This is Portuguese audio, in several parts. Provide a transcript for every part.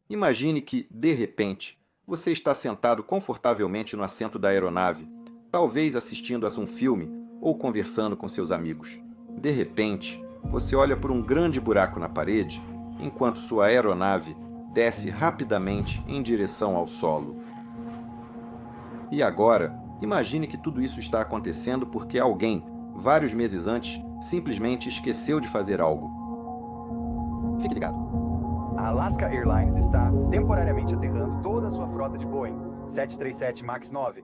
Imagine que, de repente, você está sentado confortavelmente no assento da aeronave, talvez assistindo a um filme ou conversando com seus amigos. De repente, você olha por um grande buraco na parede, enquanto sua aeronave desce rapidamente em direção ao solo. E agora, imagine que tudo isso está acontecendo porque alguém, vários meses antes, simplesmente esqueceu de fazer algo. Fique ligado. A Alaska Airlines está temporariamente aterrando toda a sua frota de Boeing 737 MAX 9.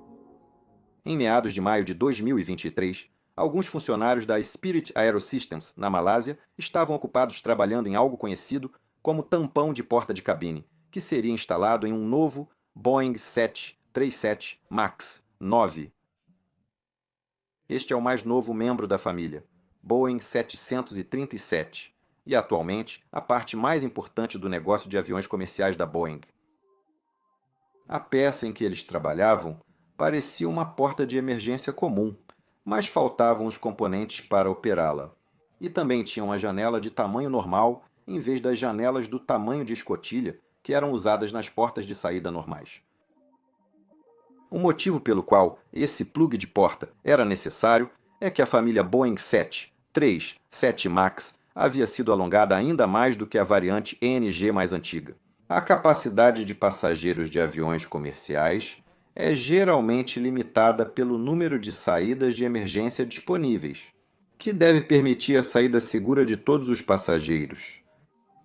Em meados de maio de 2023, alguns funcionários da Spirit Aerosystems, na Malásia, estavam ocupados trabalhando em algo conhecido como tampão de porta de cabine, que seria instalado em um novo Boeing 737 MAX 9. Este é o mais novo membro da família, Boeing 737, e atualmente a parte mais importante do negócio de aviões comerciais da Boeing. A peça em que eles trabalhavam parecia uma porta de emergência comum, mas faltavam os componentes para operá-la. E também tinha uma janela de tamanho normal em vez das janelas do tamanho de escotilha que eram usadas nas portas de saída normais. O motivo pelo qual esse plug de porta era necessário é que a família Boeing 737 MAX havia sido alongada ainda mais do que a variante NG mais antiga. A capacidade de passageiros de aviões comerciais é geralmente limitada pelo número de saídas de emergência disponíveis, que deve permitir a saída segura de todos os passageiros,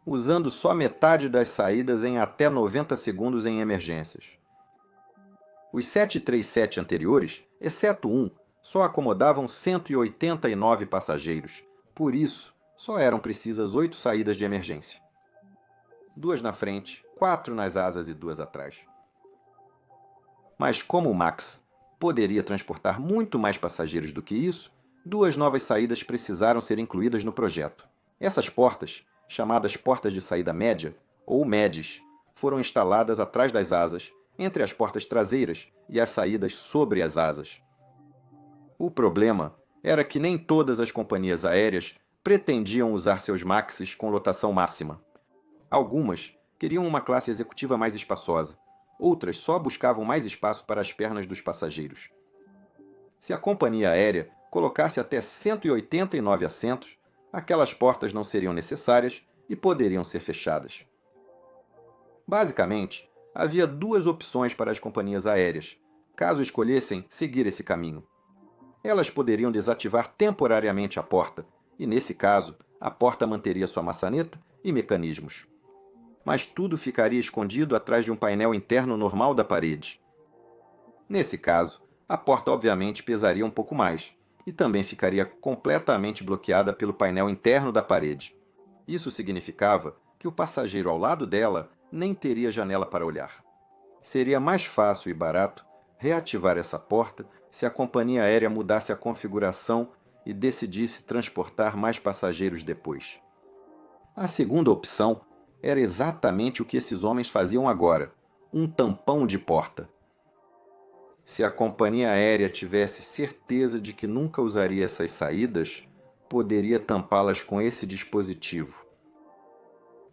usando só metade das saídas em até 90 segundos em emergências. Os 737 anteriores, exceto um, só acomodavam 189 passageiros, por isso só eram precisas 8 saídas de emergência. 2 na frente, 4 nas asas e 2 atrás. Mas como o MAX poderia transportar muito mais passageiros do que isso, 2 novas saídas precisaram ser incluídas no projeto. Essas portas, chamadas portas de saída média, ou MEDs, foram instaladas atrás das asas, entre as portas traseiras e as saídas sobre as asas. O problema era que nem todas as companhias aéreas pretendiam usar seus MAXs com lotação máxima. Algumas queriam uma classe executiva mais espaçosa, outras só buscavam mais espaço para as pernas dos passageiros. Se a companhia aérea colocasse até 189 assentos, aquelas portas não seriam necessárias e poderiam ser fechadas. Basicamente, havia 2 opções para as companhias aéreas, caso escolhessem seguir esse caminho. Elas poderiam desativar temporariamente a porta, e nesse caso, a porta manteria sua maçaneta e mecanismos. Mas tudo ficaria escondido atrás de um painel interno normal da parede. Nesse caso, a porta obviamente pesaria um pouco mais, e também ficaria completamente bloqueada pelo painel interno da parede. Isso significava que o passageiro ao lado dela nem teria janela para olhar. Seria mais fácil e barato reativar essa porta se a companhia aérea mudasse a configuração e decidisse transportar mais passageiros depois. A segunda opção era exatamente o que esses homens faziam agora, um tampão de porta. Se a companhia aérea tivesse certeza de que nunca usaria essas saídas, poderia tampá-las com esse dispositivo.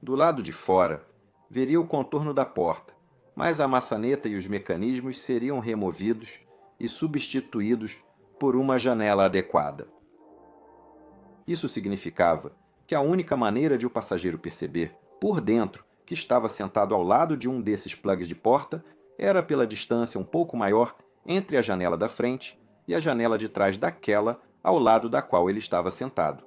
Do lado de fora, veria o contorno da porta, mas a maçaneta e os mecanismos seriam removidos e substituídos por uma janela adequada. Isso significava que a única maneira de o passageiro perceber, por dentro, que estava sentado ao lado de um desses plugs de porta era pela distância um pouco maior entre a janela da frente e a janela de trás daquela ao lado da qual ele estava sentado.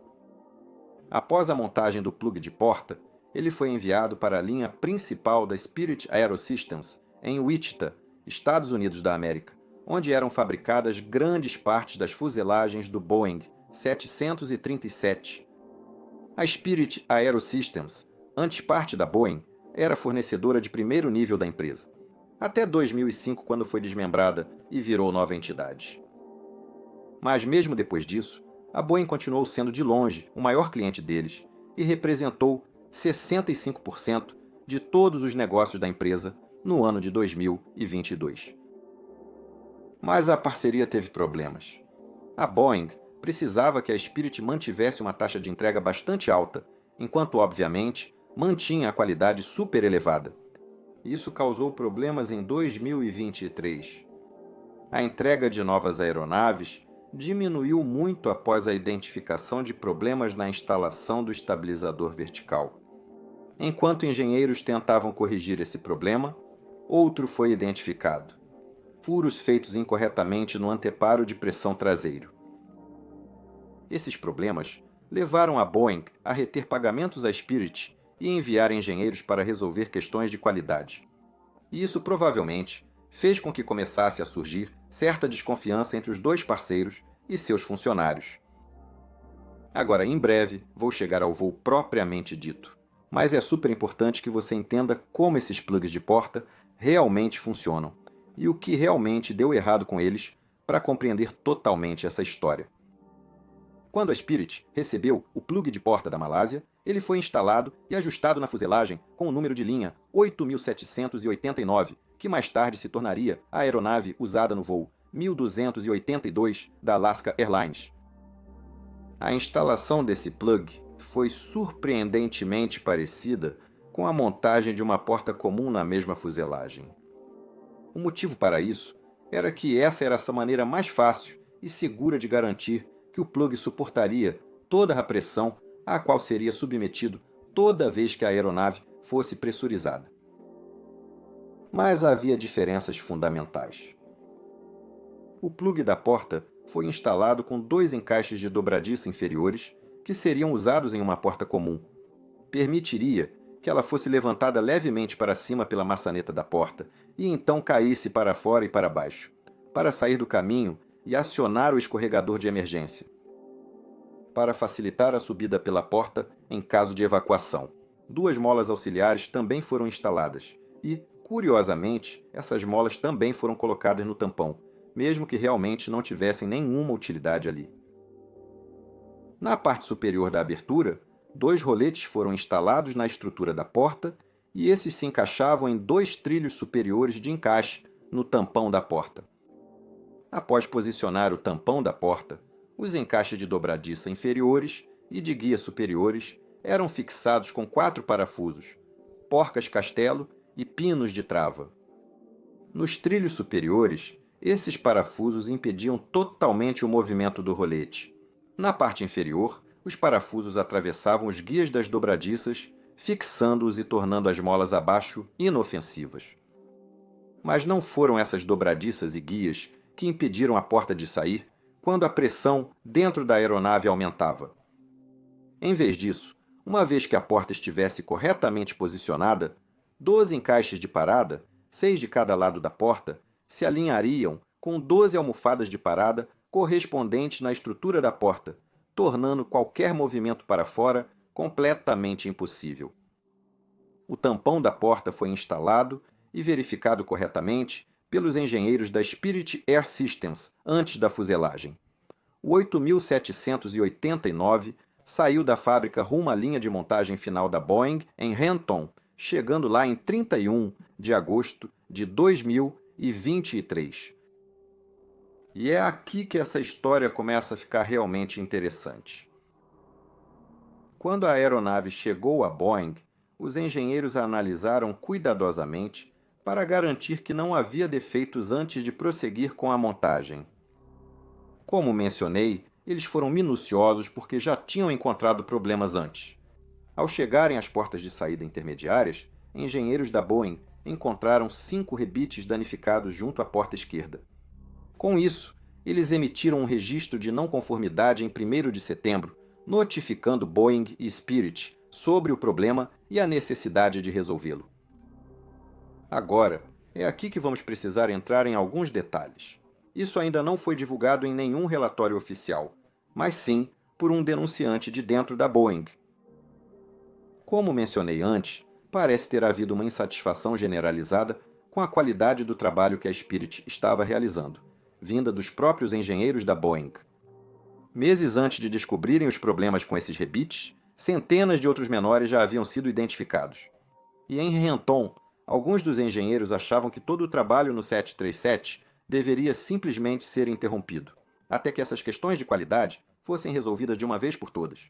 Após a montagem do plug de porta, ele foi enviado para a linha principal da Spirit Aerosystems, em Wichita, Estados Unidos da América, onde eram fabricadas grandes partes das fuselagens do Boeing 737. A Spirit Aerosystems, antes parte da Boeing, era fornecedora de primeiro nível da empresa, até 2005, quando foi desmembrada e virou nova entidade. Mas mesmo depois disso, a Boeing continuou sendo de longe o maior cliente deles e representou 65% de todos os negócios da empresa no ano de 2022. Mas a parceria teve problemas. A Boeing precisava que a Spirit mantivesse uma taxa de entrega bastante alta, enquanto, obviamente, mantinha a qualidade super elevada. Isso causou problemas em 2023. A entrega de novas aeronaves diminuiu muito após a identificação de problemas na instalação do estabilizador vertical. Enquanto engenheiros tentavam corrigir esse problema, outro foi identificado: furos feitos incorretamente no anteparo de pressão traseiro. Esses problemas levaram a Boeing a reter pagamentos à Spirit e enviar engenheiros para resolver questões de qualidade. E isso provavelmente fez com que começasse a surgir certa desconfiança entre os dois parceiros e seus funcionários. Agora, em breve, vou chegar ao voo propriamente dito, mas é super importante que você entenda como esses plugs de porta realmente funcionam e o que realmente deu errado com eles para compreender totalmente essa história. Quando a Spirit recebeu o plug de porta da Malásia, ele foi instalado e ajustado na fuselagem com o número de linha 8789, que mais tarde se tornaria a aeronave usada no voo 1282 da Alaska Airlines. A instalação desse plug foi surpreendentemente parecida com a montagem de uma porta comum na mesma fuselagem. O motivo para isso era que essa era a maneira mais fácil e segura de garantir que o plug suportaria toda a pressão a qual seria submetido toda vez que a aeronave fosse pressurizada. Mas havia diferenças fundamentais. O plug da porta foi instalado com dois encaixes de dobradiça inferiores que seriam usados em uma porta comum. Permitiria que ela fosse levantada levemente para cima pela maçaneta da porta e então caísse para fora e para baixo, para sair do caminho e acionar o escorregador de emergência, para facilitar a subida pela porta em caso de evacuação. Duas molas auxiliares também foram instaladas e, curiosamente, essas molas também foram colocadas no tampão, mesmo que realmente não tivessem nenhuma utilidade ali. Na parte superior da abertura, dois roletes foram instalados na estrutura da porta e esses se encaixavam em dois trilhos superiores de encaixe no tampão da porta. Após posicionar o tampão da porta, os encaixes de dobradiça inferiores e de guia superiores eram fixados com 4 parafusos, porcas castelo e pinos de trava. Nos trilhos superiores, esses parafusos impediam totalmente o movimento do rolete. Na parte inferior, os parafusos atravessavam os guias das dobradiças, fixando-os e tornando as molas abaixo inofensivas. Mas não foram essas dobradiças e guias que impediram a porta de sair quando a pressão dentro da aeronave aumentava. Em vez disso, uma vez que a porta estivesse corretamente posicionada, 12 encaixes de parada, 6 de cada lado da porta, se alinhariam com 12 almofadas de parada correspondentes na estrutura da porta, tornando qualquer movimento para fora completamente impossível. O tampão da porta foi instalado e verificado corretamente pelos engenheiros da Spirit Air Systems antes da fuselagem. O 8789 saiu da fábrica rumo à linha de montagem final da Boeing em Renton, chegando lá em 31 de agosto de 2023. E é aqui que essa história começa a ficar realmente interessante. Quando a aeronave chegou a Boeing, os engenheiros a analisaram cuidadosamente para garantir que não havia defeitos antes de prosseguir com a montagem. Como mencionei, eles foram minuciosos porque já tinham encontrado problemas antes. Ao chegarem às portas de saída intermediárias, engenheiros da Boeing encontraram 5 rebites danificados junto à porta esquerda. Com isso, eles emitiram um registro de não conformidade em 1º de setembro, notificando Boeing e Spirit sobre o problema e a necessidade de resolvê-lo. Agora, é aqui que vamos precisar entrar em alguns detalhes. Isso ainda não foi divulgado em nenhum relatório oficial, mas sim por um denunciante de dentro da Boeing. Como mencionei antes, parece ter havido uma insatisfação generalizada com a qualidade do trabalho que a Spirit estava realizando, vinda dos próprios engenheiros da Boeing. Meses antes de descobrirem os problemas com esses rebites, centenas de outros menores já haviam sido identificados. E em Renton, alguns dos engenheiros achavam que todo o trabalho no 737 deveria simplesmente ser interrompido, até que essas questões de qualidade fossem resolvidas de uma vez por todas.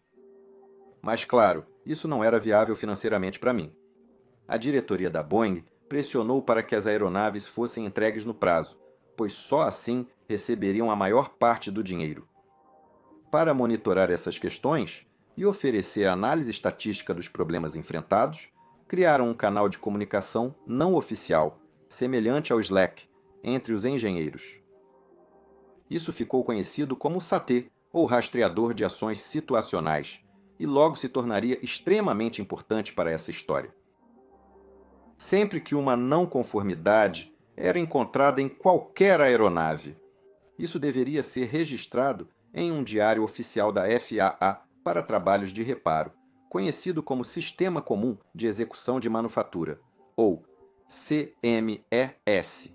Mas, claro, isso não era viável financeiramente para mim. A diretoria da Boeing pressionou para que as aeronaves fossem entregues no prazo, pois só assim receberiam a maior parte do dinheiro. Para monitorar essas questões e oferecer análise estatística dos problemas enfrentados, criaram um canal de comunicação não oficial, semelhante ao Slack, entre os engenheiros. Isso ficou conhecido como SAT, ou Rastreador de Ações Situacionais, e logo se tornaria extremamente importante para essa história. Sempre que uma não conformidade era encontrada em qualquer aeronave, isso deveria ser registrado em um diário oficial da FAA para trabalhos de reparo, conhecido como Sistema Comum de Execução de Manufatura, ou CMES.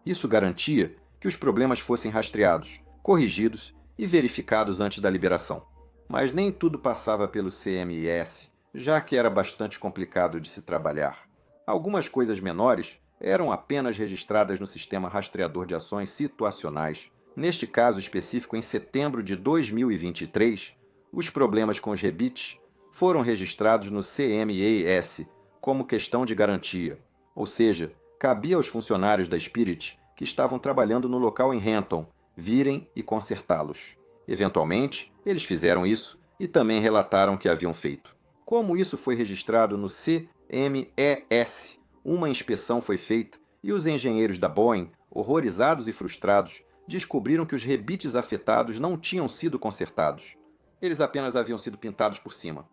Isso garantia que os problemas fossem rastreados, corrigidos e verificados antes da liberação. Mas nem tudo passava pelo CMES, já que era bastante complicado de se trabalhar. Algumas coisas menores eram apenas registradas no Sistema Rastreador de Ações Situacionais. Neste caso específico, em setembro de 2023, os problemas com os rebites foram registrados no CMES como questão de garantia, ou seja, cabia aos funcionários da Spirit que estavam trabalhando no local em Renton virem e consertá-los. Eventualmente, eles fizeram isso e também relataram que haviam feito. Como isso foi registrado no CMES, uma inspeção foi feita e os engenheiros da Boeing, horrorizados e frustrados, descobriram que os rebites afetados não tinham sido consertados. Eles apenas haviam sido pintados por cima.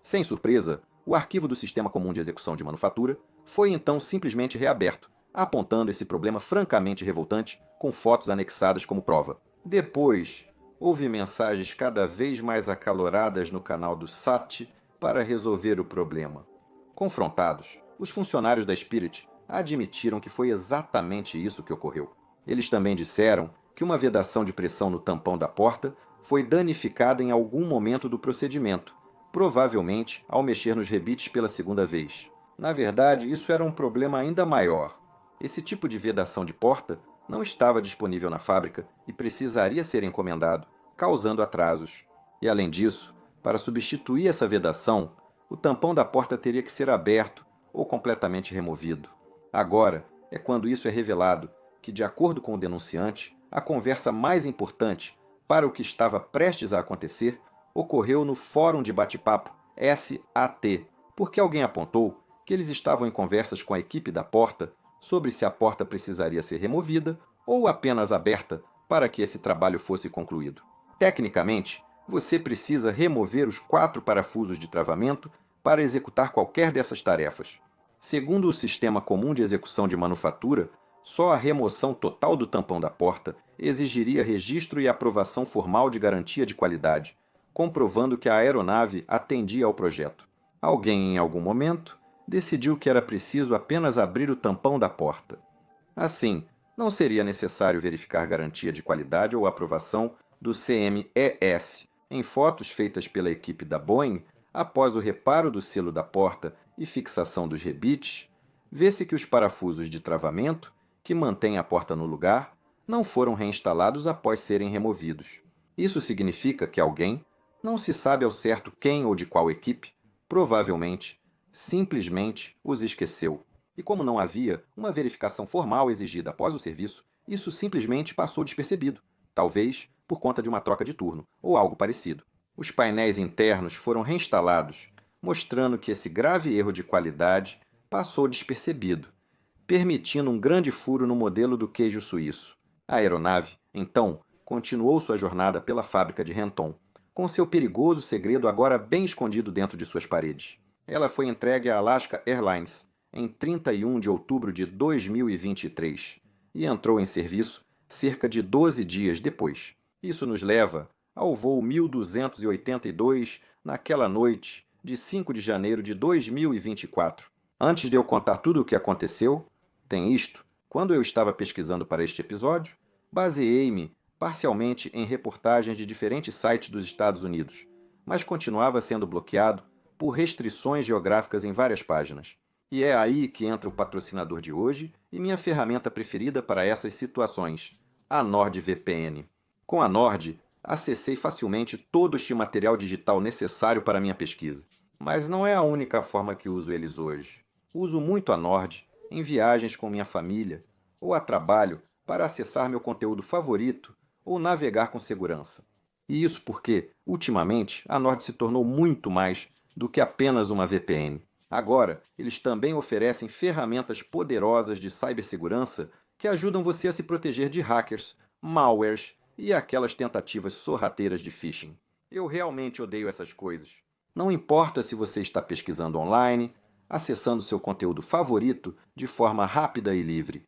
Sem surpresa, o arquivo do Sistema Comum de Execução de Manufatura foi então simplesmente reaberto, apontando esse problema francamente revoltante com fotos anexadas como prova. Depois, houve mensagens cada vez mais acaloradas no canal do SAT para resolver o problema. Confrontados, os funcionários da Spirit admitiram que foi exatamente isso que ocorreu. Eles também disseram que uma vedação de pressão no tampão da porta foi danificada em algum momento do procedimento, provavelmente ao mexer nos rebites pela segunda vez. Na verdade, isso era um problema ainda maior. Esse tipo de vedação de porta não estava disponível na fábrica e precisaria ser encomendado, causando atrasos. E além disso, para substituir essa vedação, o tampão da porta teria que ser aberto ou completamente removido. Agora é quando isso é revelado que, de acordo com o denunciante, a conversa mais importante para o que estava prestes a acontecer ocorreu no Fórum de Bate-Papo SAT, porque alguém apontou que eles estavam em conversas com a equipe da porta sobre se a porta precisaria ser removida ou apenas aberta para que esse trabalho fosse concluído. Tecnicamente, você precisa remover os 4 parafusos de travamento para executar qualquer dessas tarefas. Segundo o Sistema Comum de Execução de Manufatura, só a remoção total do tampão da porta exigiria registro e aprovação formal de garantia de qualidade, comprovando que a aeronave atendia ao projeto. Alguém, em algum momento, decidiu que era preciso apenas abrir o tampão da porta. Assim, não seria necessário verificar garantia de qualidade ou aprovação do CMES. Em fotos feitas pela equipe da Boeing, após o reparo do selo da porta e fixação dos rebites, vê-se que os parafusos de travamento, que mantêm a porta no lugar, não foram reinstalados após serem removidos. Isso significa que alguém, não se sabe ao certo quem ou de qual equipe, provavelmente, simplesmente os esqueceu. E como não havia uma verificação formal exigida após o serviço, isso simplesmente passou despercebido, talvez por conta de uma troca de turno ou algo parecido. Os painéis internos foram reinstalados, mostrando que esse grave erro de qualidade passou despercebido, permitindo um grande furo no modelo do queijo suíço. A aeronave, então, continuou sua jornada pela fábrica de Renton, com seu perigoso segredo agora bem escondido dentro de suas paredes. Ela foi entregue à Alaska Airlines em 31 de outubro de 2023 e entrou em serviço cerca de 12 dias depois. Isso nos leva ao voo 1282 naquela noite de 5 de janeiro de 2024. Antes de eu contar tudo o que aconteceu, tem isto: quando eu estava pesquisando para este episódio, baseei-me parcialmente em reportagens de diferentes sites dos Estados Unidos, mas continuava sendo bloqueado por restrições geográficas em várias páginas. E é aí que entra o patrocinador de hoje e minha ferramenta preferida para essas situações, a NordVPN. Com a Nord, acessei facilmente todo este material digital necessário para minha pesquisa. Mas não é a única forma que uso eles hoje. Uso muito a Nord em viagens com minha família ou a trabalho para acessar meu conteúdo favorito ou navegar com segurança. E isso porque, ultimamente, a Nord se tornou muito mais do que apenas uma VPN. Agora, eles também oferecem ferramentas poderosas de cibersegurança que ajudam você a se proteger de hackers, malwares e aquelas tentativas sorrateiras de phishing. Eu realmente odeio essas coisas. Não importa se você está pesquisando online, acessando seu conteúdo favorito de forma rápida e livre,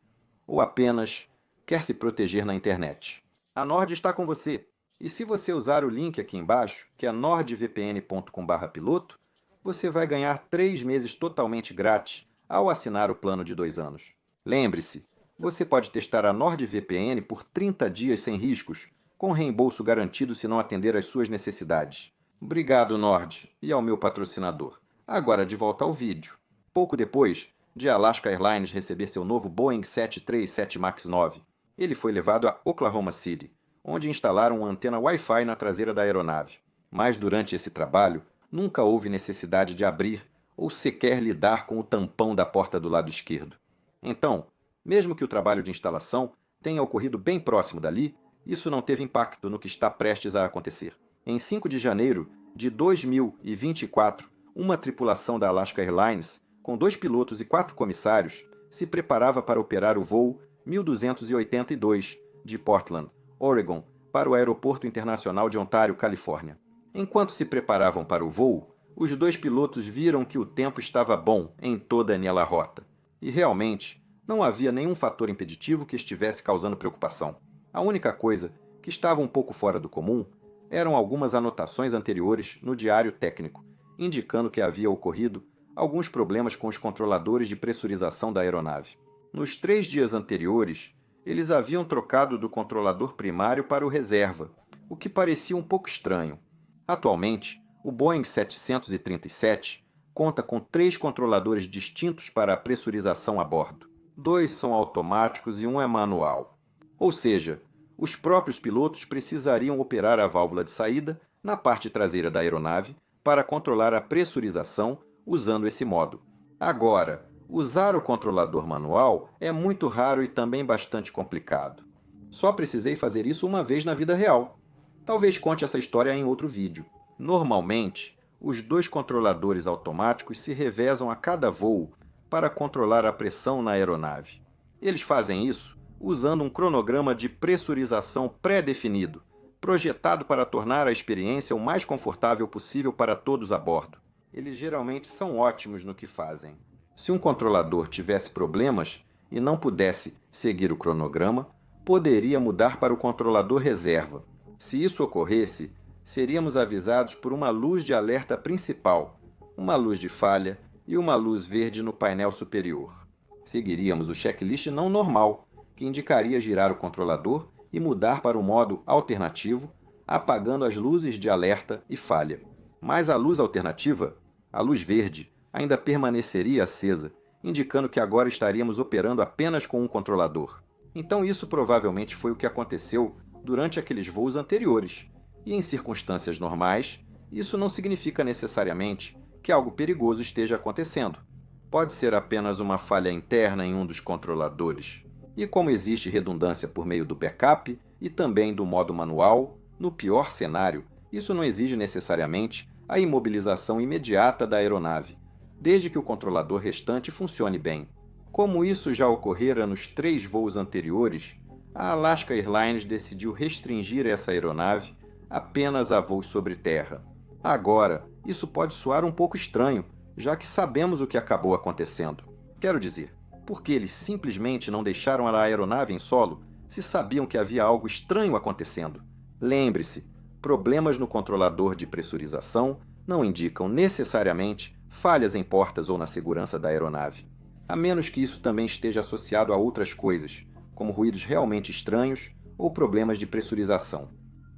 ou apenas quer se proteger na internet. A Nord está com você. E se você usar o link aqui embaixo, que é nordvpn.com/piloto, você vai ganhar 3 meses totalmente grátis ao assinar o plano de 2 anos. Lembre-se, você pode testar a NordVPN por 30 dias sem riscos, com reembolso garantido se não atender às suas necessidades. Obrigado, Nord, e ao meu patrocinador. Agora de volta ao vídeo. Pouco depois de Alaska Airlines receber seu novo Boeing 737 MAX 9, ele foi levado a Oklahoma City, onde instalaram uma antena Wi-Fi na traseira da aeronave. Mas durante esse trabalho, nunca houve necessidade de abrir ou sequer lidar com o tampão da porta do lado esquerdo. Então, mesmo que o trabalho de instalação tenha ocorrido bem próximo dali, isso não teve impacto no que está prestes a acontecer. Em 5 de janeiro de 2024, uma tripulação da Alaska Airlines, com 2 pilotos e 4 comissários, se preparava para operar o voo 1282 de Portland, Oregon, para o Aeroporto Internacional de Ontário, Califórnia. Enquanto se preparavam para o voo, os 2 pilotos viram que o tempo estava bom em toda aquela rota. E realmente, não havia nenhum fator impeditivo que estivesse causando preocupação. A única coisa que estava um pouco fora do comum eram algumas anotações anteriores no diário técnico, indicando que havia ocorrido alguns problemas com os controladores de pressurização da aeronave. Nos 3 dias anteriores, eles haviam trocado do controlador primário para o reserva, o que parecia um pouco estranho. Atualmente, o Boeing 737 conta com 3 controladores distintos para a pressurização a bordo. 2 são automáticos e 1 é manual. Ou seja, os próprios pilotos precisariam operar a válvula de saída na parte traseira da aeronave para controlar a pressurização usando esse modo. Agora, usar o controlador manual é muito raro e também bastante complicado. Só precisei fazer isso uma vez na vida real. Talvez conte essa história em outro vídeo. Normalmente, os 2 controladores automáticos se revezam a cada voo para controlar a pressão na aeronave. Eles fazem isso usando um cronograma de pressurização pré-definido, projetado para tornar a experiência o mais confortável possível para todos a bordo. Eles geralmente são ótimos no que fazem. Se um controlador tivesse problemas e não pudesse seguir o cronograma, poderia mudar para o controlador reserva. Se isso ocorresse, seríamos avisados por uma luz de alerta principal, uma luz de falha e uma luz verde no painel superior. Seguiríamos o checklist não normal, que indicaria girar o controlador e mudar para o modo alternativo, apagando as luzes de alerta e falha. Mas a luz alternativa, a luz verde, ainda permaneceria acesa, indicando que agora estaríamos operando apenas com um controlador. Então isso provavelmente foi o que aconteceu durante aqueles voos anteriores. E em circunstâncias normais, isso não significa necessariamente que algo perigoso esteja acontecendo. Pode ser apenas uma falha interna em um dos controladores. E como existe redundância por meio do backup e também do modo manual, no pior cenário, isso não exige necessariamente a imobilização imediata da aeronave, desde que o controlador restante funcione bem. Como isso já ocorrera nos 3 voos anteriores, a Alaska Airlines decidiu restringir essa aeronave apenas a voos sobre terra. Agora, isso pode soar um pouco estranho, já que sabemos o que acabou acontecendo. Quero dizer, por que eles simplesmente não deixaram a aeronave em solo se sabiam que havia algo estranho acontecendo? Lembre-se, problemas no controlador de pressurização não indicam necessariamente falhas em portas ou na segurança da aeronave, a menos que isso também esteja associado a outras coisas, como ruídos realmente estranhos ou problemas de pressurização.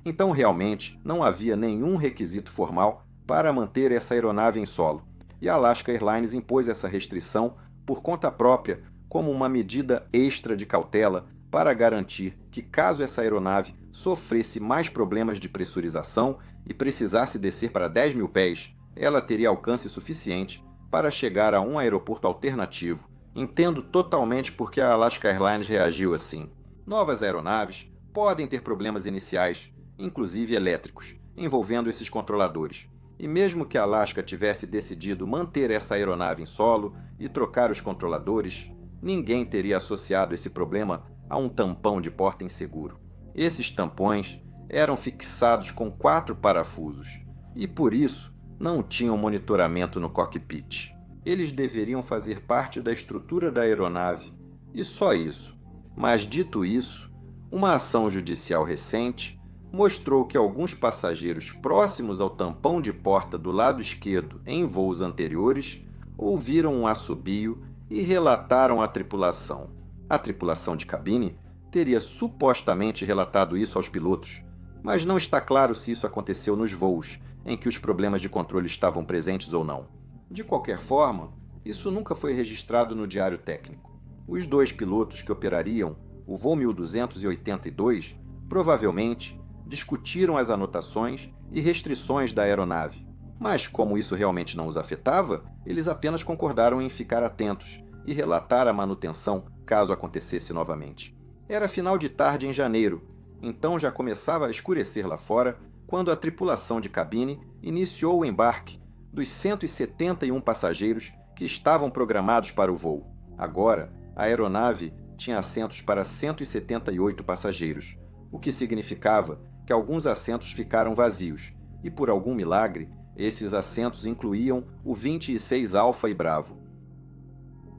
Então, realmente, não havia nenhum requisito formal para manter essa aeronave em solo, e a Alaska Airlines impôs essa restrição por conta própria como uma medida extra de cautela para garantir que, caso essa aeronave sofresse mais problemas de pressurização e precisasse descer para 10.000 pés, ela teria alcance suficiente para chegar a um aeroporto alternativo, Entendo totalmente por que a Alaska Airlines reagiu assim. Novas aeronaves podem ter problemas iniciais, inclusive elétricos, envolvendo esses controladores. E mesmo que a Alaska tivesse decidido manter essa aeronave em solo e trocar os controladores, ninguém teria associado esse problema a um tampão de porta inseguro. Esses tampões eram fixados com 4 parafusos e, por isso, não tinham monitoramento no cockpit. Eles deveriam fazer parte da estrutura da aeronave, e só isso. Mas, dito isso, uma ação judicial recente mostrou que alguns passageiros próximos ao tampão de porta do lado esquerdo em voos anteriores ouviram um assobio e relataram à tripulação. A tripulação de cabine teria supostamente relatado isso aos pilotos, mas não está claro se isso aconteceu nos voos em que os problemas de controle estavam presentes ou não. De qualquer forma, isso nunca foi registrado no diário técnico. Os 2 pilotos que operariam o voo 1282 provavelmente discutiram as anotações e restrições da aeronave, mas como isso realmente não os afetava, eles apenas concordaram em ficar atentos e relatar a manutenção caso acontecesse novamente. Era final de tarde em janeiro, então já começava a escurecer lá fora quando a tripulação de cabine iniciou o embarque dos 171 passageiros que estavam programados para o voo. Agora, a aeronave tinha assentos para 178 passageiros, o que significava que alguns assentos ficaram vazios, e por algum milagre, esses assentos incluíam o 26 Alfa e Bravo.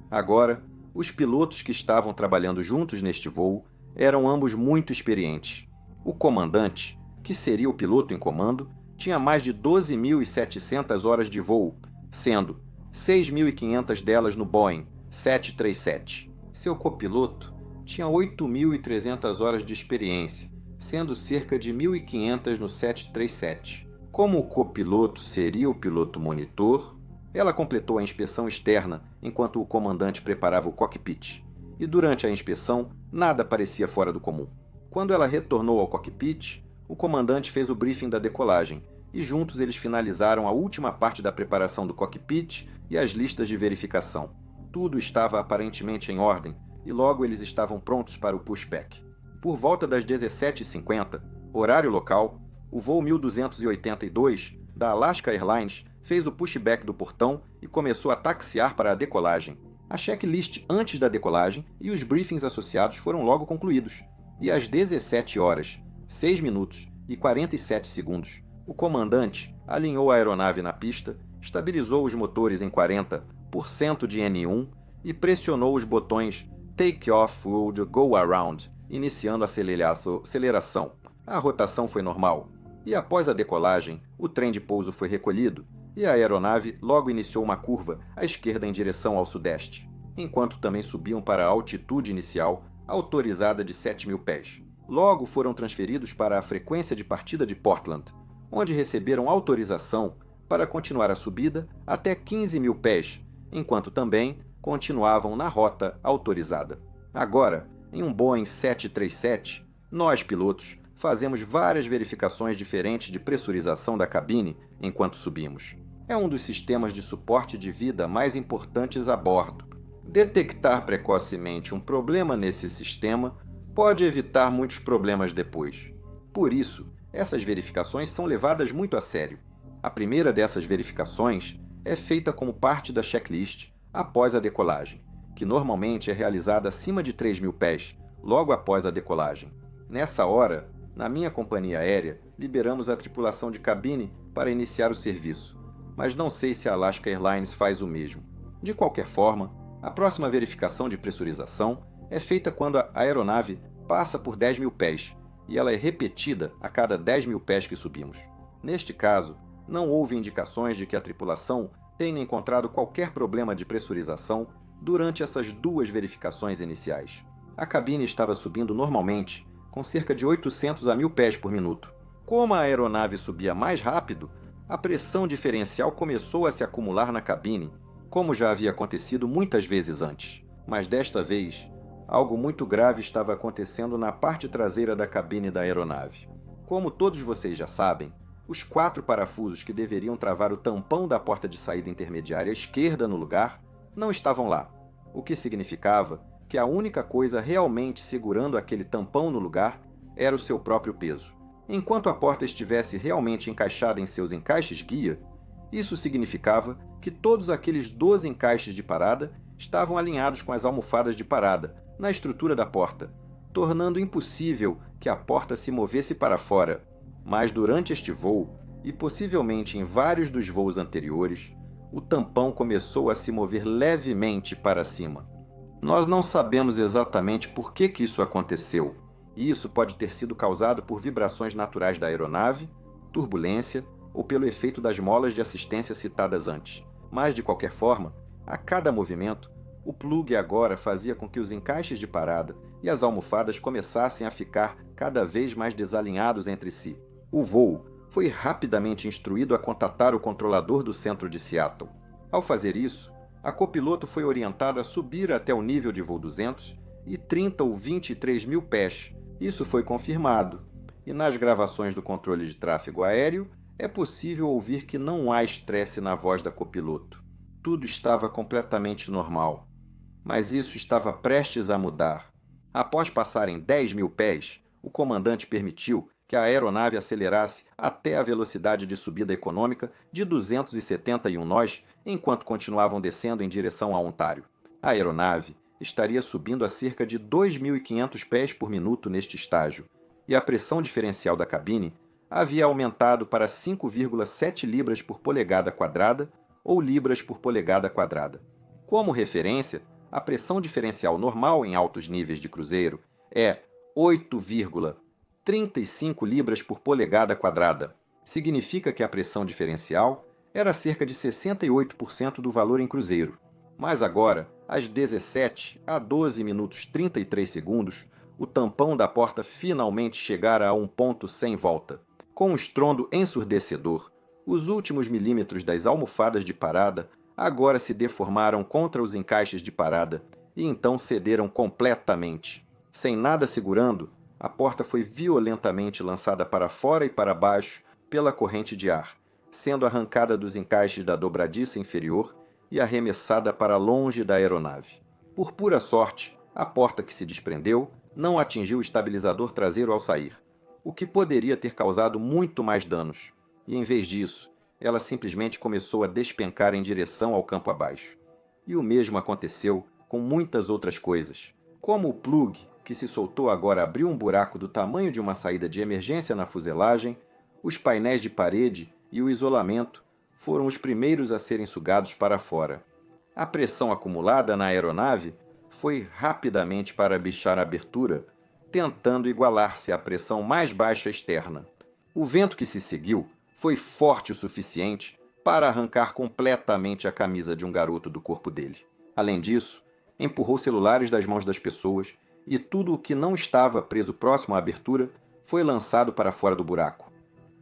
Agora, os pilotos que estavam trabalhando juntos neste voo eram ambos muito experientes. O comandante, que seria o piloto em comando, tinha mais de 12.700 horas de voo, sendo 6.500 delas no Boeing 737. Seu copiloto tinha 8.300 horas de experiência, sendo cerca de 1.500 no 737. Como o copiloto seria o piloto monitor, ela completou a inspeção externa enquanto o comandante preparava o cockpit. E durante a inspeção, nada parecia fora do comum. Quando ela retornou ao cockpit, o comandante fez o briefing da decolagem, e juntos eles finalizaram a última parte da preparação do cockpit e as listas de verificação. Tudo estava aparentemente em ordem, e logo eles estavam prontos para o pushback. Por volta das 17h50, horário local, o voo 1282 da Alaska Airlines fez o pushback do portão e começou a taxiar para a decolagem. A checklist antes da decolagem e os briefings associados foram logo concluídos, e às 17 horas, 6 minutos e 47 segundos, o comandante alinhou a aeronave na pista, estabilizou os motores em 40% de N1 e pressionou os botões Take Off Would Go Around, iniciando a aceleração. A rotação foi normal, e após a decolagem, o trem de pouso foi recolhido, e a aeronave logo iniciou uma curva à esquerda em direção ao sudeste, enquanto também subiam para a altitude inicial, autorizada de 7.000 pés. Logo foram transferidos para a frequência de partida de Portland, onde receberam autorização para continuar a subida até 15.000 pés, enquanto também continuavam na rota autorizada. Agora, em um Boeing 737, nós pilotos fazemos várias verificações diferentes de pressurização da cabine enquanto subimos. É um dos sistemas de suporte de vida mais importantes a bordo. Detectar precocemente um problema nesse sistema pode evitar muitos problemas depois. Por isso, essas verificações são levadas muito a sério. A primeira dessas verificações é feita como parte da checklist após a decolagem, que normalmente é realizada acima de 3.000 pés, logo após a decolagem. Nessa hora, na minha companhia aérea, liberamos a tripulação de cabine para iniciar o serviço, mas não sei se a Alaska Airlines faz o mesmo. De qualquer forma, a próxima verificação de pressurização é feita quando a aeronave passa por 10.000 pés, e ela é repetida a cada 10.000 pés que subimos. Neste caso, não houve indicações de que a tripulação tenha encontrado qualquer problema de pressurização durante essas 2 verificações iniciais. A cabine estava subindo normalmente, com cerca de 800 a 1.000 pés por minuto. Como a aeronave subia mais rápido, a pressão diferencial começou a se acumular na cabine, como já havia acontecido muitas vezes antes. Mas desta vez, algo muito grave estava acontecendo na parte traseira da cabine da aeronave. Como todos vocês já sabem, os 4 parafusos que deveriam travar o tampão da porta de saída intermediária esquerda no lugar não estavam lá. o que significava que a única coisa realmente segurando aquele tampão no lugar era o seu próprio peso. Enquanto a porta estivesse realmente encaixada em seus encaixes guia, isso significava que todos aqueles 12 encaixes de parada estavam alinhados com as almofadas de parada na estrutura da porta, tornando impossível que a porta se movesse para fora. Mas durante este voo, e possivelmente em vários dos voos anteriores, o tampão começou a se mover levemente para cima. Nós não sabemos exatamente por que isso aconteceu, e isso pode ter sido causado por vibrações naturais da aeronave, turbulência ou pelo efeito das molas de assistência citadas antes. Mas, de qualquer forma, a cada movimento, o plug agora fazia com que os encaixes de parada e as almofadas começassem a ficar cada vez mais desalinhados entre si. O voo foi rapidamente instruído a contatar o controlador do centro de Seattle. Ao fazer isso, a copiloto foi orientada a subir até o nível de voo 200 e 30 ou 23 mil pés. Isso foi confirmado, e nas gravações do controle de tráfego aéreo é possível ouvir que não há estresse na voz da copiloto. Tudo estava completamente normal. Mas isso estava prestes a mudar. Após passarem 10 mil pés, o comandante permitiu que a aeronave acelerasse até a velocidade de subida econômica de 271 nós, enquanto continuavam descendo em direção a Ontário. A aeronave estaria subindo a cerca de 2.500 pés por minuto neste estágio, e a pressão diferencial da cabine havia aumentado para 5,7 libras por polegada quadrada ou libras por polegada quadrada. Como referência, a pressão diferencial normal em altos níveis de cruzeiro é 8,35 libras por polegada quadrada. Significa que a pressão diferencial era cerca de 68% do valor em cruzeiro. Mas agora, às 17 a 12 minutos 33 segundos, o tampão da porta finalmente chegara a um ponto sem volta. Com um estrondo ensurdecedor, os últimos milímetros das almofadas de parada agora se deformaram contra os encaixes de parada e então cederam completamente. Sem nada segurando, a porta foi violentamente lançada para fora e para baixo pela corrente de ar, sendo arrancada dos encaixes da dobradiça inferior e arremessada para longe da aeronave. Por pura sorte, a porta que se desprendeu não atingiu o estabilizador traseiro ao sair, o que poderia ter causado muito mais danos, e em vez disso, ela simplesmente começou a despencar em direção ao campo abaixo. E o mesmo aconteceu com muitas outras coisas. Como o plug, que se soltou agora, abriu um buraco do tamanho de uma saída de emergência na fuselagem, os painéis de parede e o isolamento foram os primeiros a serem sugados para fora. A pressão acumulada na aeronave foi rapidamente para bichar a abertura, tentando igualar-se à pressão mais baixa externa. O vento que se seguiu foi forte o suficiente para arrancar completamente a camisa de um garoto do corpo dele. Além disso, empurrou celulares das mãos das pessoas e tudo o que não estava preso próximo à abertura foi lançado para fora do buraco.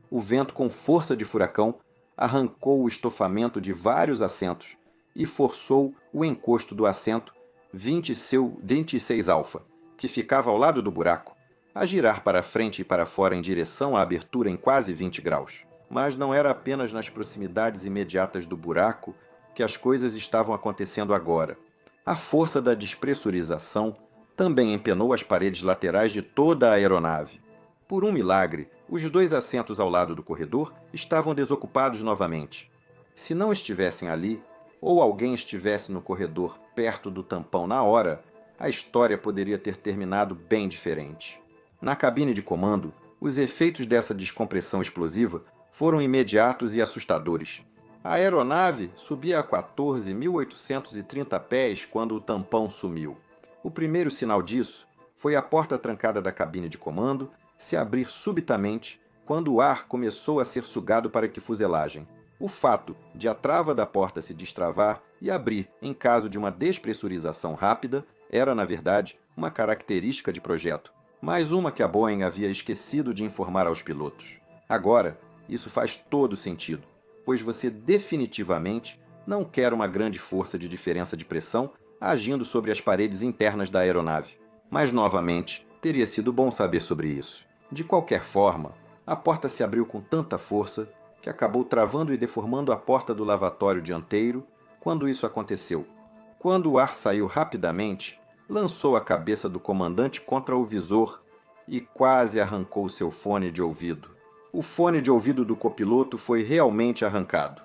O vento, com força de furacão, arrancou o estofamento de vários assentos e forçou o encosto do assento 26 Alfa, que ficava ao lado do buraco, a girar para frente e para fora em direção à abertura em quase 20 graus. Mas não era apenas nas proximidades imediatas do buraco que as coisas estavam acontecendo agora. A força da despressurização também empenou as paredes laterais de toda a aeronave. Por um milagre, os 2 assentos ao lado do corredor estavam desocupados novamente. Se não estivessem ali, ou alguém estivesse no corredor perto do tampão na hora, a história poderia ter terminado bem diferente. Na cabine de comando, os efeitos dessa descompressão explosiva foram imediatos e assustadores. A aeronave subia a 14.830 pés quando o tampão sumiu. O primeiro sinal disso foi a porta trancada da cabine de comando se abrir subitamente quando o ar começou a ser sugado para a fuselagem. O fato de a trava da porta se destravar e abrir em caso de uma despressurização rápida era, na verdade, uma característica de projeto, mais uma que a Boeing havia esquecido de informar aos pilotos. Agora, isso faz todo sentido, pois você definitivamente não quer uma grande força de diferença de pressão agindo sobre as paredes internas da aeronave. Mas, novamente, teria sido bom saber sobre isso. De qualquer forma, a porta se abriu com tanta força que acabou travando e deformando a porta do lavatório dianteiro quando isso aconteceu. Quando o ar saiu rapidamente, lançou a cabeça do comandante contra o visor e quase arrancou seu fone de ouvido. O fone de ouvido do copiloto foi realmente arrancado.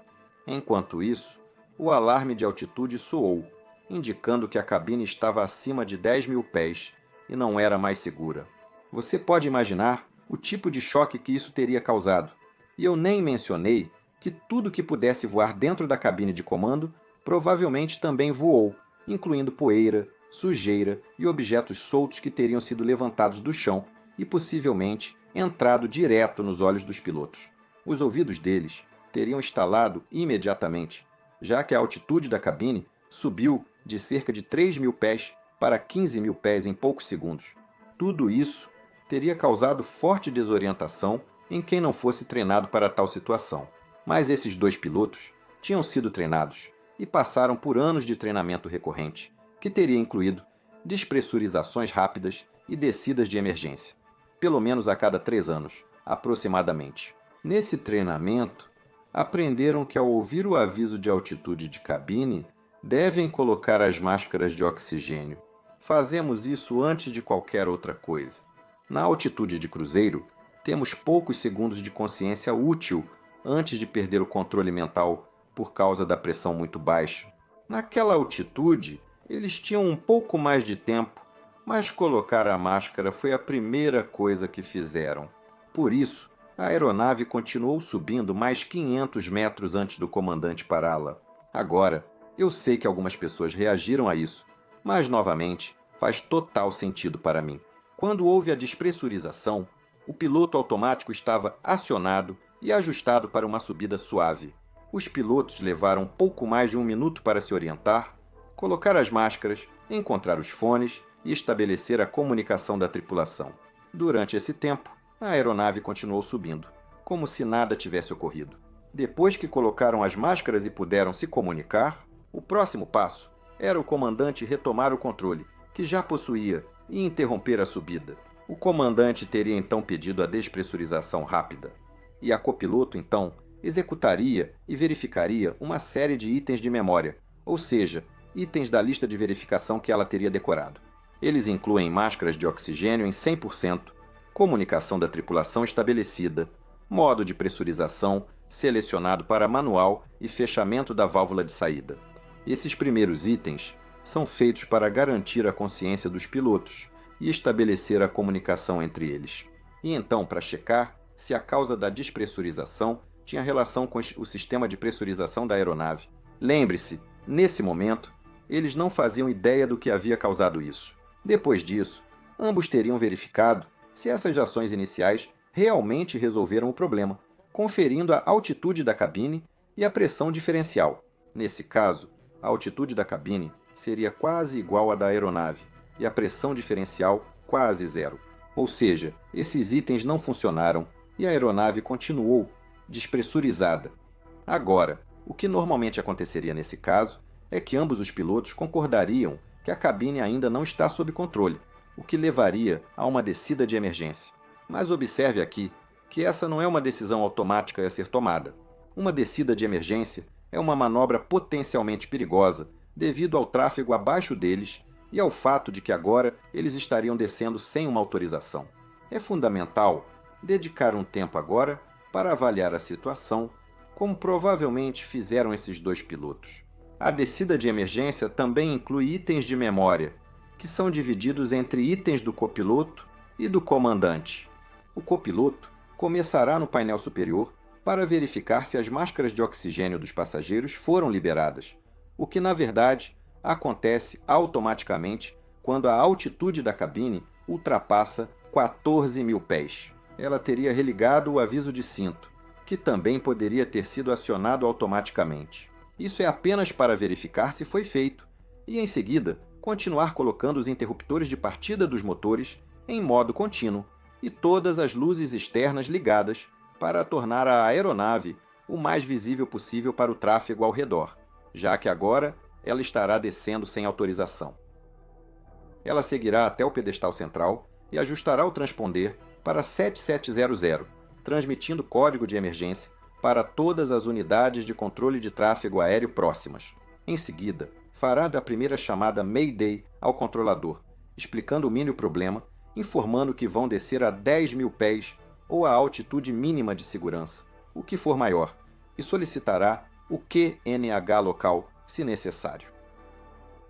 Enquanto isso, o alarme de altitude soou, indicando que a cabine estava acima de 10.000 pés e não era mais segura. Você pode imaginar o tipo de choque que isso teria causado. E eu nem mencionei que tudo que pudesse voar dentro da cabine de comando provavelmente também voou, incluindo poeira, sujeira e objetos soltos que teriam sido levantados do chão e possivelmente entrado direto nos olhos dos pilotos. Os ouvidos deles teriam estalado imediatamente, já que a altitude da cabine subiu de cerca de 3.000 pés para 15.000 pés em poucos segundos. Tudo isso teria causado forte desorientação em quem não fosse treinado para tal situação. Mas esses dois pilotos tinham sido treinados e passaram por anos de treinamento recorrente, que teria incluído despressurizações rápidas e descidas de emergência, pelo menos a cada 3 anos, aproximadamente. Nesse treinamento, aprenderam que ao ouvir o aviso de altitude de cabine, devem colocar as máscaras de oxigênio. Fazemos isso antes de qualquer outra coisa. Na altitude de cruzeiro, temos poucos segundos de consciência útil antes de perder o controle mental por causa da pressão muito baixa. Naquela altitude, eles tinham um pouco mais de tempo, mas colocar a máscara foi a primeira coisa que fizeram. Por isso, a aeronave continuou subindo mais 500 metros antes do comandante pará-la. Agora, eu sei que algumas pessoas reagiram a isso, mas, novamente, faz total sentido para mim. Quando houve a despressurização, o piloto automático estava acionado e ajustado para uma subida suave. Os pilotos levaram pouco mais de 1 minuto para se orientar, colocar as máscaras, encontrar os fones e estabelecer a comunicação da tripulação. Durante esse tempo, a aeronave continuou subindo, como se nada tivesse ocorrido. Depois que colocaram as máscaras e puderam se comunicar, o próximo passo era o comandante retomar o controle, que já possuía, e interromper a subida. O comandante teria então pedido a despressurização rápida, e a copiloto então executaria e verificaria uma série de itens de memória, ou seja, itens da lista de verificação que ela teria decorado. Eles incluem máscaras de oxigênio em 100%, comunicação da tripulação estabelecida, modo de pressurização selecionado para manual e fechamento da válvula de saída. Esses primeiros itens são feitos para garantir a consciência dos pilotos e estabelecer a comunicação entre eles. E então para checar se a causa da despressurização tinha relação com o sistema de pressurização da aeronave. Lembre-se, nesse momento, eles não faziam ideia do que havia causado isso. Depois disso, ambos teriam verificado se essas ações iniciais realmente resolveram o problema, conferindo a altitude da cabine e a pressão diferencial. Nesse caso, a altitude da cabine seria quase igual à da aeronave e a pressão diferencial quase zero. Ou seja, esses itens não funcionaram e a aeronave continuou despressurizada. Agora, o que normalmente aconteceria nesse caso é que ambos os pilotos concordariam que a cabine ainda não está sob controle, o que levaria a uma descida de emergência. Mas observe aqui que essa não é uma decisão automática a ser tomada. Uma descida de emergência é uma manobra potencialmente perigosa devido ao tráfego abaixo deles e ao fato de que agora eles estariam descendo sem uma autorização. É fundamental dedicar um tempo agora para avaliar a situação, como provavelmente fizeram esses dois pilotos. A descida de emergência também inclui itens de memória, que são divididos entre itens do copiloto e do comandante. O copiloto começará no painel superior para verificar se as máscaras de oxigênio dos passageiros foram liberadas, o que na verdade acontece automaticamente quando a altitude da cabine ultrapassa 14.000 pés. Ela teria religado o aviso de cinto, que também poderia ter sido acionado automaticamente. Isso é apenas para verificar se foi feito, e em seguida continuar colocando os interruptores de partida dos motores em modo contínuo e todas as luzes externas ligadas para tornar a aeronave o mais visível possível para o tráfego ao redor, já que agora ela estará descendo sem autorização. Ela seguirá até o pedestal central e ajustará o transponder para 7700, transmitindo código de emergência para todas as unidades de controle de tráfego aéreo próximas. Em seguida, fará da primeira chamada Mayday ao controlador, explicando o mínimo problema, informando que vão descer a 10.000 pés ou a altitude mínima de segurança, o que for maior, e solicitará o QNH local, se necessário.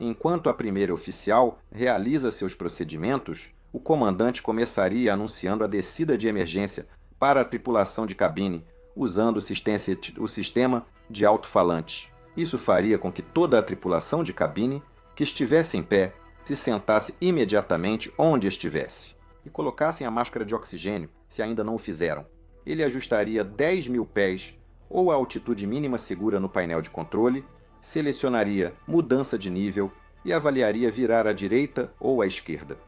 Enquanto a primeira oficial realiza seus procedimentos, o comandante começaria anunciando a descida de emergência para a tripulação de cabine, usando o sistema de alto-falantes. Isso faria com que toda a tripulação de cabine que estivesse em pé se sentasse imediatamente onde estivesse e colocassem a máscara de oxigênio, se ainda não o fizeram. Ele ajustaria 10.000 pés ou a altitude mínima segura no painel de controle, selecionaria mudança de nível e avaliaria virar à direita ou à esquerda,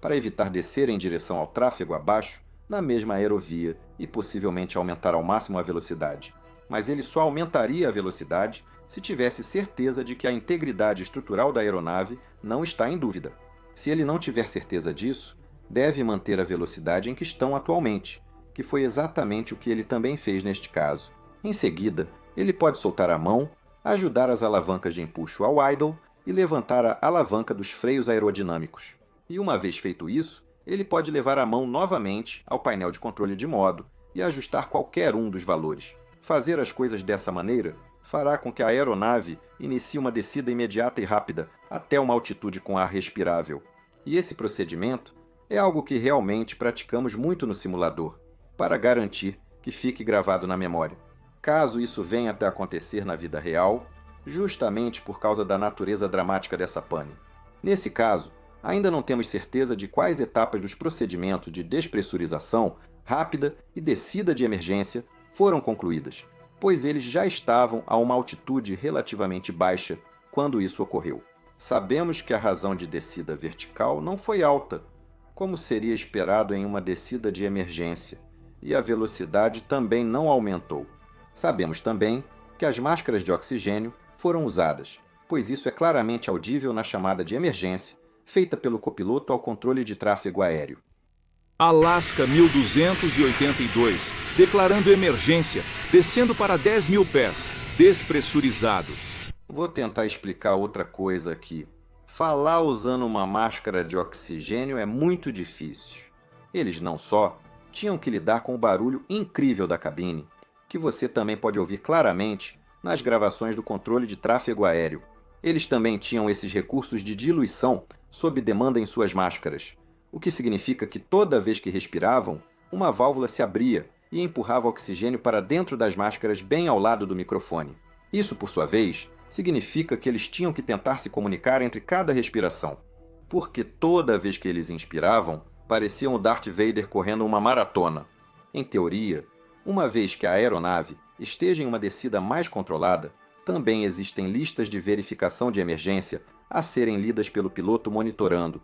para evitar descer em direção ao tráfego abaixo na mesma aerovia e possivelmente aumentar ao máximo a velocidade. Mas ele só aumentaria a velocidade se tivesse certeza de que a integridade estrutural da aeronave não está em dúvida. Se ele não tiver certeza disso, deve manter a velocidade em que estão atualmente, que foi exatamente o que ele também fez neste caso. Em seguida, ele pode soltar a mão, ajudar as alavancas de empuxo ao idle e levantar a alavanca dos freios aerodinâmicos. E uma vez feito isso, ele pode levar a mão novamente ao painel de controle de modo e ajustar qualquer um dos valores. Fazer as coisas dessa maneira fará com que a aeronave inicie uma descida imediata e rápida até uma altitude com ar respirável. E esse procedimento é algo que realmente praticamos muito no simulador, para garantir que fique gravado na memória. Caso isso venha até acontecer na vida real, justamente por causa da natureza dramática dessa pane. Nesse caso, ainda não temos certeza de quais etapas dos procedimentos de despressurização rápida e descida de emergência foram concluídas, pois eles já estavam a uma altitude relativamente baixa quando isso ocorreu. Sabemos que a razão de descida vertical não foi alta, como seria esperado em uma descida de emergência, e a velocidade também não aumentou. Sabemos também que as máscaras de oxigênio foram usadas, pois isso é claramente audível na chamada de emergência feita pelo copiloto ao controle de tráfego aéreo. Alaska 1282, declarando emergência, descendo para 10.000 pés, despressurizado. Vou tentar explicar outra coisa aqui. Falar usando uma máscara de oxigênio é muito difícil. Eles não só tinham que lidar com o barulho incrível da cabine, que você também pode ouvir claramente nas gravações do controle de tráfego aéreo. Eles também tinham esses recursos de diluição sob demanda em suas máscaras, o que significa que toda vez que respiravam, uma válvula se abria e empurrava oxigênio para dentro das máscaras bem ao lado do microfone. Isso, por sua vez, significa que eles tinham que tentar se comunicar entre cada respiração, porque toda vez que eles inspiravam, pareciam o Darth Vader correndo uma maratona. Em teoria, uma vez que a aeronave esteja em uma descida mais controlada, também existem listas de verificação de emergência a serem lidas pelo piloto monitorando.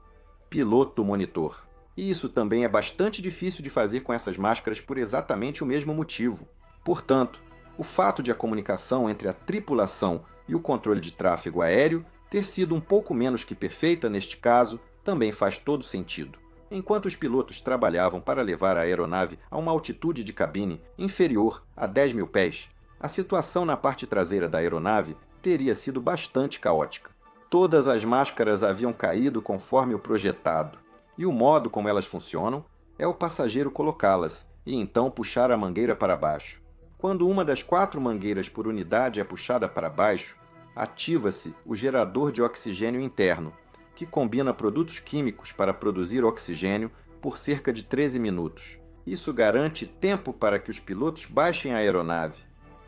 Piloto monitor. E isso também é bastante difícil de fazer com essas máscaras por exatamente o mesmo motivo. Portanto, o fato de a comunicação entre a tripulação e o controle de tráfego aéreo ter sido um pouco menos que perfeita neste caso também faz todo sentido. Enquanto os pilotos trabalhavam para levar a aeronave a uma altitude de cabine inferior a 10.000 pés, a situação na parte traseira da aeronave teria sido bastante caótica. Todas as máscaras haviam caído conforme o projetado, e o modo como elas funcionam é o passageiro colocá-las e então puxar a mangueira para baixo. Quando uma das 4 mangueiras por unidade é puxada para baixo, ativa-se o gerador de oxigênio interno, que combina produtos químicos para produzir oxigênio por cerca de 13 minutos. Isso garante tempo para que os pilotos baixem a aeronave,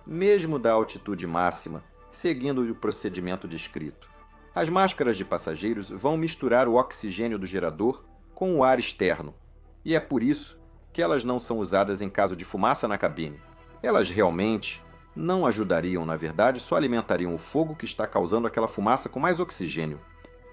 mesmo da altitude máxima, seguindo o procedimento descrito. As máscaras de passageiros vão misturar o oxigênio do gerador com o ar externo, e é por isso que elas não são usadas em caso de fumaça na cabine. Elas realmente não ajudariam, na verdade, só alimentariam o fogo que está causando aquela fumaça com mais oxigênio.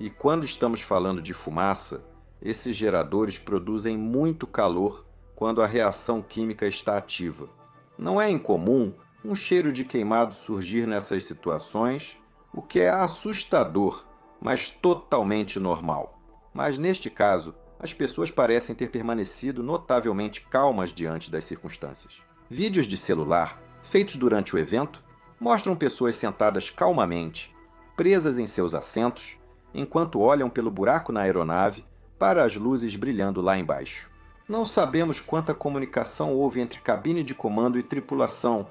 E quando estamos falando de fumaça, esses geradores produzem muito calor quando a reação química está ativa. Não é incomum um cheiro de queimado surgir nessas situações, o que é assustador, mas totalmente normal. Mas neste caso, as pessoas parecem ter permanecido notavelmente calmas diante das circunstâncias. Vídeos de celular, feitos durante o evento, mostram pessoas sentadas calmamente, presas em seus assentos, enquanto olham pelo buraco na aeronave para as luzes brilhando lá embaixo. Não sabemos quanta comunicação houve entre cabine de comando e tripulação,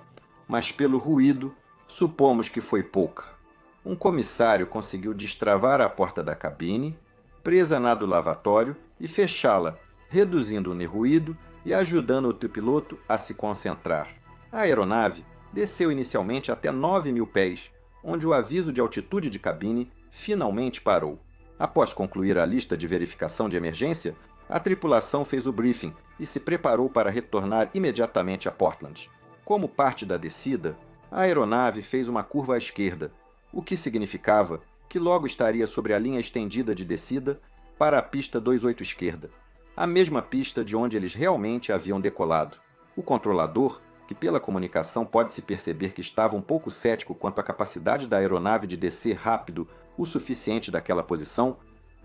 mas pelo ruído, supomos que foi pouca. Um comissário conseguiu destravar a porta da cabine, presa na do lavatório, e fechá-la, reduzindo o ruído e ajudando o tripiloto a se concentrar. A aeronave desceu inicialmente até 9.000 pés, onde o aviso de altitude de cabine finalmente parou. Após concluir a lista de verificação de emergência, a tripulação fez o briefing e se preparou para retornar imediatamente a Portland. Como parte da descida, a aeronave fez uma curva à esquerda, o que significava que logo estaria sobre a linha estendida de descida para a pista 28 esquerda, a mesma pista de onde eles realmente haviam decolado. O controlador, que pela comunicação pode-se perceber que estava um pouco cético quanto à capacidade da aeronave de descer rápido o suficiente daquela posição,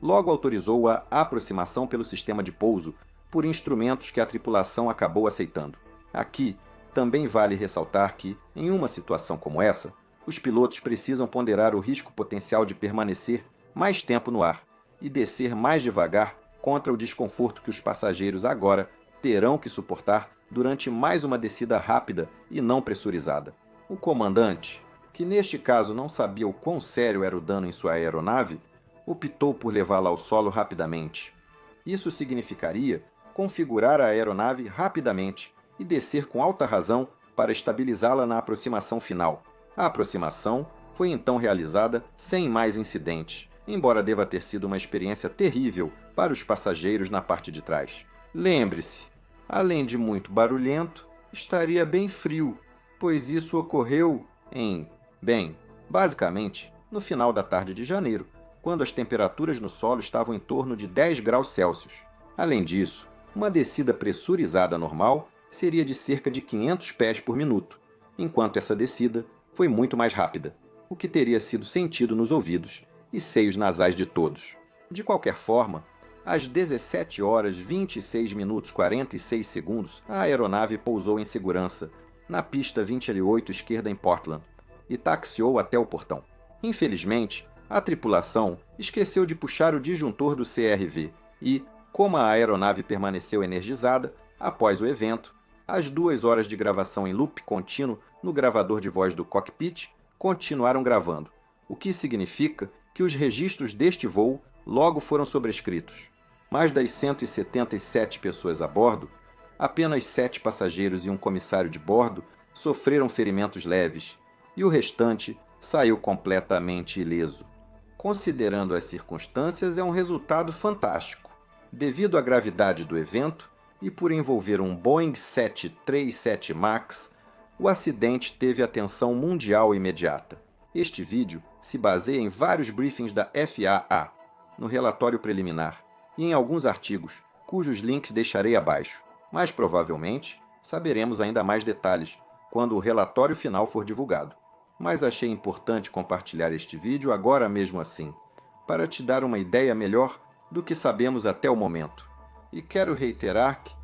logo autorizou a aproximação pelo sistema de pouso por instrumentos que a tripulação acabou aceitando. Aqui, também vale ressaltar que, em uma situação como essa, os pilotos precisam ponderar o risco potencial de permanecer mais tempo no ar e descer mais devagar contra o desconforto que os passageiros agora terão que suportar durante mais uma descida rápida e não pressurizada. O comandante, que neste caso não sabia o quão sério era o dano em sua aeronave, optou por levá-la ao solo rapidamente. Isso significaria configurar a aeronave rapidamente e descer com alta razão para estabilizá-la na aproximação final. A aproximação foi então realizada sem mais incidentes, embora deva ter sido uma experiência terrível para os passageiros na parte de trás. Lembre-se, além de muito barulhento, estaria bem frio, pois isso ocorreu basicamente, no final da tarde de janeiro, quando as temperaturas no solo estavam em torno de 10 graus Celsius. Além disso, uma descida pressurizada normal seria de cerca de 500 pés por minuto, enquanto essa descida foi muito mais rápida, o que teria sido sentido nos ouvidos e seios nasais de todos. De qualquer forma, às 17 horas 26 minutos 46 segundos, a aeronave pousou em segurança na pista 28 esquerda em Portland e taxiou até o portão. Infelizmente, a tripulação esqueceu de puxar o disjuntor do CRV e, como a aeronave permaneceu energizada, após o evento, as 2 horas de gravação em loop contínuo no gravador de voz do cockpit continuaram gravando, o que significa que os registros deste voo logo foram sobrescritos. Mais das 177 pessoas a bordo, apenas 7 passageiros e um comissário de bordo sofreram ferimentos leves, e o restante saiu completamente ileso. Considerando as circunstâncias, é um resultado fantástico. Devido à gravidade do evento e por envolver um Boeing 737 MAX, o acidente teve atenção mundial imediata. Este vídeo se baseia em vários briefings da FAA, no relatório preliminar, e em alguns artigos, cujos links deixarei abaixo. Mas provavelmente saberemos ainda mais detalhes quando o relatório final for divulgado. Mas achei importante compartilhar este vídeo agora mesmo assim, para te dar uma ideia melhor do que sabemos até o momento. E quero reiterar que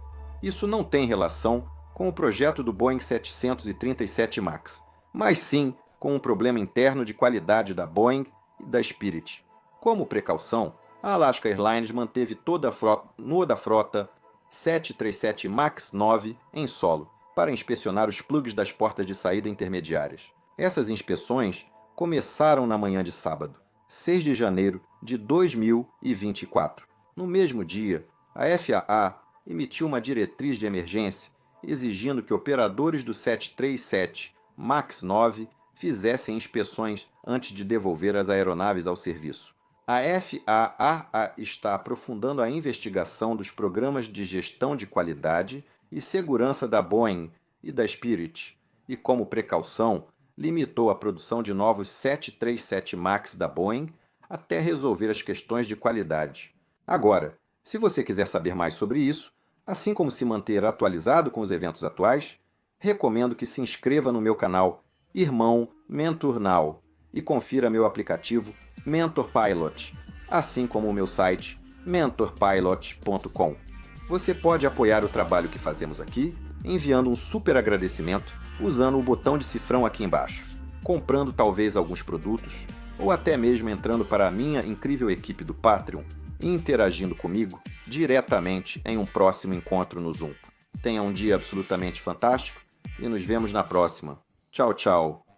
isso não tem relação com o projeto do Boeing 737 MAX, mas sim com um problema interno de qualidade da Boeing e da Spirit. Como precaução, a Alaska Airlines manteve toda a frota 737 MAX 9 em solo, para inspecionar os plugs das portas de saída intermediárias. Essas inspeções começaram na manhã de sábado, 6 de janeiro de 2024. No mesmo dia, a FAA emitiu uma diretriz de emergência exigindo que operadores do 737 MAX 9 fizessem inspeções antes de devolver as aeronaves ao serviço. A FAA está aprofundando a investigação dos programas de gestão de qualidade e segurança da Boeing e da Spirit, e, como precaução, limitou a produção de novos 737 MAX da Boeing até resolver as questões de qualidade. Agora, se você quiser saber mais sobre isso, assim como se manter atualizado com os eventos atuais, recomendo que se inscreva no meu canal Irmão Mentor Now e confira meu aplicativo Mentor Pilot, assim como o meu site mentorpilot.com. Você pode apoiar o trabalho que fazemos aqui enviando um super agradecimento usando o botão de cifrão aqui embaixo, comprando talvez alguns produtos ou até mesmo entrando para a minha incrível equipe do Patreon e interagindo comigo diretamente em um próximo encontro no Zoom. Tenha um dia absolutamente fantástico e nos vemos na próxima. Tchau, tchau!